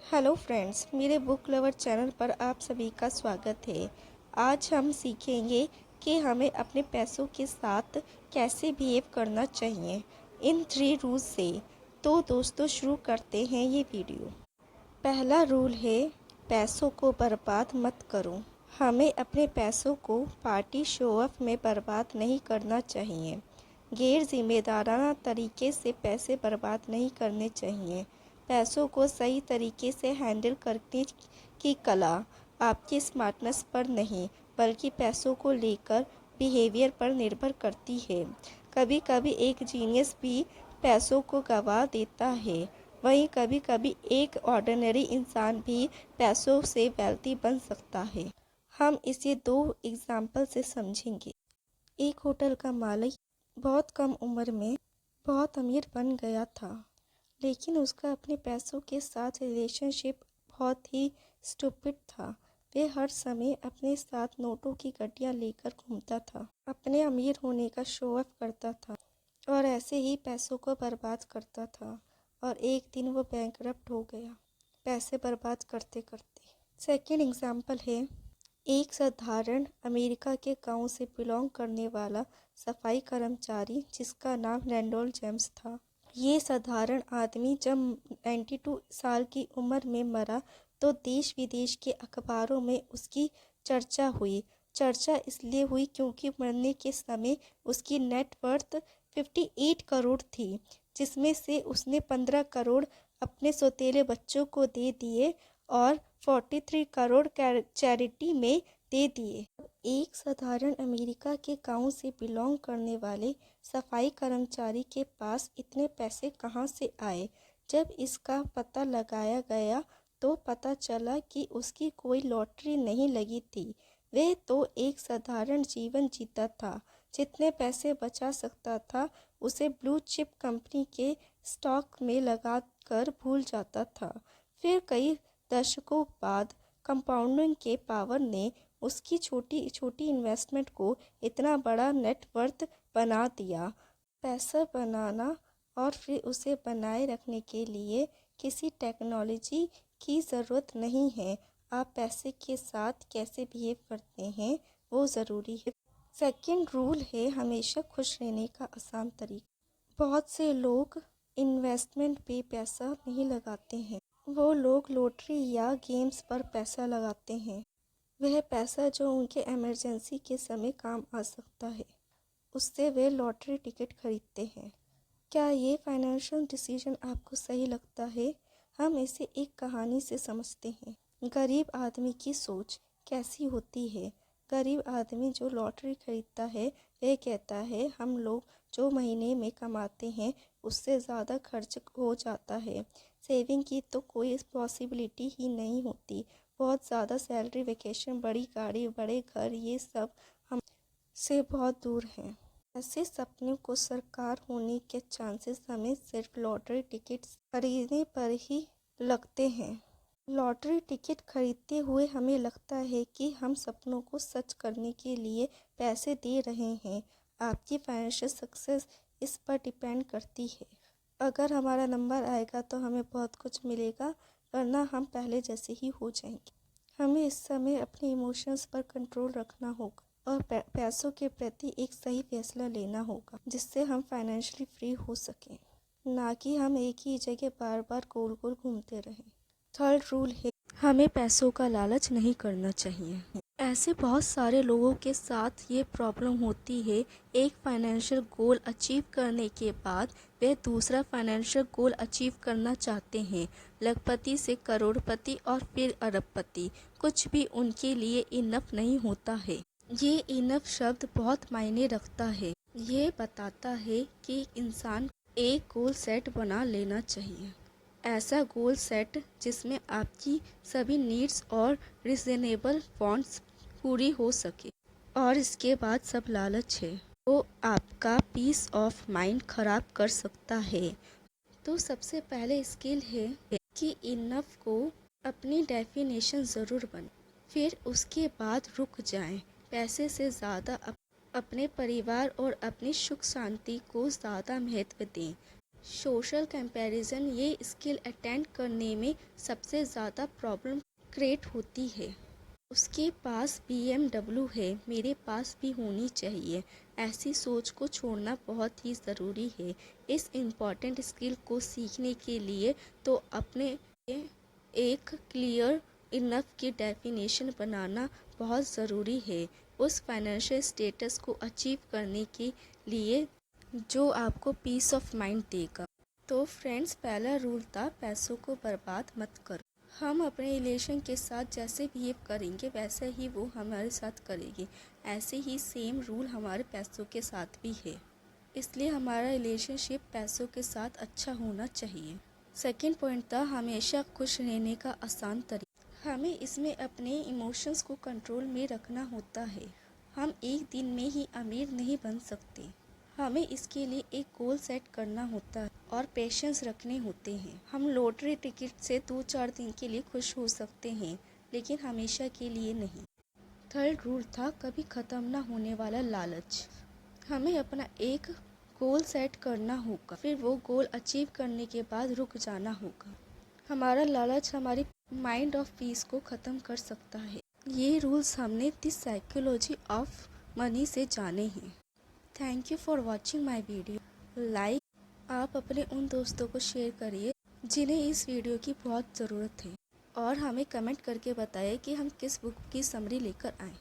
Hello friends, मेरे book lover channel पर आप सभी का स्वागत है। आज हम सीखेंगे कि हमें अपने पैसों के साथ कैसे बिहेव करना चाहिए इन 3 रूल्स से। तो दोस्तों शुरू करते हैं ये वीडियो। पहला रूल है, पैसों को बर्बाद मत करो। हमें अपने पैसों को पार्टी शो ऑफ में बर्बाद नहीं करना चाहिए। गैर जिम्मेदाराना तरीके से पैसे बर्बाद नहीं करने चाहिए। पैसों को सही तरीके से हैंडल करने की कला आपकी स्मार्टनेस पर नहीं बल्कि पैसों को लेकर बिहेवियर पर निर्भर करती है। कभी कभी एक जीनियस भी पैसों को गवा देता है, वहीं कभी कभी एक ऑर्डिनरी इंसान भी पैसों से वेल्थी बन सकता है। हम इसे 2 एग्जाम्पल से समझेंगे। एक होटल का मालिक बहुत कम उम्र में बहुत अमीर बन गया था, लेकिन उसका अपने पैसों के साथ रिलेशनशिप बहुत ही स्टूपिड था। वह हर समय अपने साथ नोटों की गड्डियाँ लेकर घूमता था, अपने अमीर होने का शो ऑफ करता था और ऐसे ही पैसों को बर्बाद करता था। और एक दिन वो बैंकरप्ट हो गया, पैसे बर्बाद करते करते। सेकेंड एग्जाम्पल है, एक साधारण अमेरिका के गांव से बिलोंग करने वाला सफाई कर्मचारी जिसका नाम रैंडोल्फ जेम्स था। ये साधारण आदमी जब 92 साल की उम्र में मरा तो देश विदेश के अखबारों में उसकी चर्चा हुई। चर्चा इसलिए हुई क्योंकि मरने के समय उसकी नेट वर्थ 58 करोड़ थी, जिसमें से उसने 15 करोड़ अपने सौतेले बच्चों को दे दिए और 43 करोड़ चैरिटी में दे दिए। एक साधारण अमेरिका के गांव से बिलोंग करने वाले सफाई कर्मचारी के पास इतने पैसे कहां से आए? जब इसका पता लगाया गया तो पता चला कि उसकी कोई लॉटरी नहीं लगी थी। वह तो एक साधारण जीवन जीता था। जितने पैसे बचा सकता था उसे ब्लू चिप कंपनी के स्टॉक में लगाकर भूल जाता था। फिर कई दशकों बाद कंपाउंडिंग के पावर ने उसकी छोटी छोटी इन्वेस्टमेंट को इतना बड़ा नेटवर्थ बना दिया। पैसा बनाना और फिर उसे बनाए रखने के लिए किसी टेक्नोलॉजी की ज़रूरत नहीं है। आप पैसे के साथ कैसे बिहेव करते हैं वो ज़रूरी है। सेकंड रूल है, हमेशा खुश रहने का आसान तरीका। बहुत से लोग इन्वेस्टमेंट पे पैसा नहीं लगाते हैं, वो लोग लॉटरी या गेम्स पर पैसा लगाते हैं। वह पैसा जो उनके इमरजेंसी के समय काम आ सकता है, उससे वे लॉटरी टिकट खरीदते हैं। क्या ये फाइनेंशियल डिसीजन आपको सही लगता है? हम इसे एक कहानी से समझते हैं। गरीब आदमी की सोच कैसी होती है? गरीब आदमी जो लॉटरी खरीदता है वह कहता है, हम लोग जो महीने में कमाते हैं उससे ज़्यादा खर्च हो जाता है। सेविंग की तो कोई पॉसिबिलिटी ही नहीं होती। बहुत ज़्यादा सैलरी, वेकेशन, बड़ी गाड़ी, बड़े घर, ये सब हमसे बहुत दूर हैं। ऐसे सपनों को साकार होने के चांसेस हमें सिर्फ लॉटरी टिकट खरीदने पर ही लगते हैं। लॉटरी टिकट खरीदते हुए हमें लगता है कि हम सपनों को सच करने के लिए पैसे दे रहे हैं। आपकी फाइनेंशियल सक्सेस इस पर डिपेंड करती है। अगर हमारा नंबर आएगा तो हमें बहुत कुछ मिलेगा, वरना हम पहले जैसे ही हो जाएंगे। हमें इस समय अपने इमोशंस पर कंट्रोल रखना होगा और पैसों के प्रति एक सही फैसला लेना होगा, जिससे हम फाइनेंशियली फ्री हो सकें, ना कि हम एक ही जगह बार बार गोल गोल घूमते रहें। थर्ड रूल है, हमें पैसों का लालच नहीं करना चाहिए। ऐसे बहुत सारे लोगों के साथ ये प्रॉब्लम होती है। एक फाइनेंशियल गोल अचीव करने के बाद वे दूसरा फाइनेंशियल गोल अचीव करना चाहते हैं। लखपति से करोड़पति और फिर अरबपति, कुछ भी उनके लिए इनफ नहीं होता है। ये इनफ शब्द बहुत मायने रखता है। ये बताता है कि इंसान एक गोल सेट बना लेना चाहिए। ऐसा गोल सेट जिसमें आपकी सभी नीड्स और रिजनेबल वांट्स पूरी हो सके, और इसके बाद सब लालच है वो आपका पीस ऑफ माइंड खराब कर सकता है। तो सबसे पहले स्किल है कि इनफ को अपनी डेफिनेशन ज़रूर बने, फिर उसके बाद रुक जाएं। पैसे से ज़्यादा अपने परिवार और अपनी सुख शांति को ज़्यादा महत्व दें। सोशल कंपैरिजन ये स्किल अटेंड करने में सबसे ज़्यादा प्रॉब्लम क्रिएट होती है। उसके पास BMW है, मेरे पास भी होनी चाहिए। ऐसी सोच को छोड़ना बहुत ही ज़रूरी है। इस इम्पॉर्टेंट स्किल को सीखने के लिए तो अपने एक क्लियर इनफ की डेफिनेशन बनाना बहुत ज़रूरी है, उस फाइनेंशियल स्टेटस को अचीव करने के लिए जो आपको पीस ऑफ माइंड देगा। तो फ्रेंड्स, पहला रूल था पैसों को बर्बाद मत करो। हम अपने रिलेशन के साथ जैसे बिहेव करेंगे वैसे ही वो हमारे साथ करेगी। ऐसे ही सेम रूल हमारे पैसों के साथ भी है, इसलिए हमारा रिलेशनशिप पैसों के साथ अच्छा होना चाहिए। सेकंड पॉइंट था हमेशा खुश रहने का आसान तरीका। हमें इसमें अपने इमोशंस को कंट्रोल में रखना होता है। हम एक दिन में ही अमीर नहीं बन सकते। हमें इसके लिए एक गोल सेट करना होता है और पेशेंस रखने होते हैं। हम लॉटरी टिकट से 2-4 दिन के लिए खुश हो सकते हैं, लेकिन हमेशा के लिए नहीं। थर्ड रूल था कभी ख़त्म ना होने वाला लालच। हमें अपना एक गोल सेट करना होगा, फिर वो गोल अचीव करने के बाद रुक जाना होगा। हमारा लालच हमारी माइंड ऑफ पीस को ख़त्म कर सकता है। ये रूल्स हमने द साइकोलॉजी ऑफ मनी से जाने हैं। Thank you for watching my video. आप अपने उन दोस्तों को शेयर करिए जिन्हें इस वीडियो की बहुत ज़रूरत है, और हमें कमेंट करके बताइए कि हम किस बुक की समरी लेकर आएँ।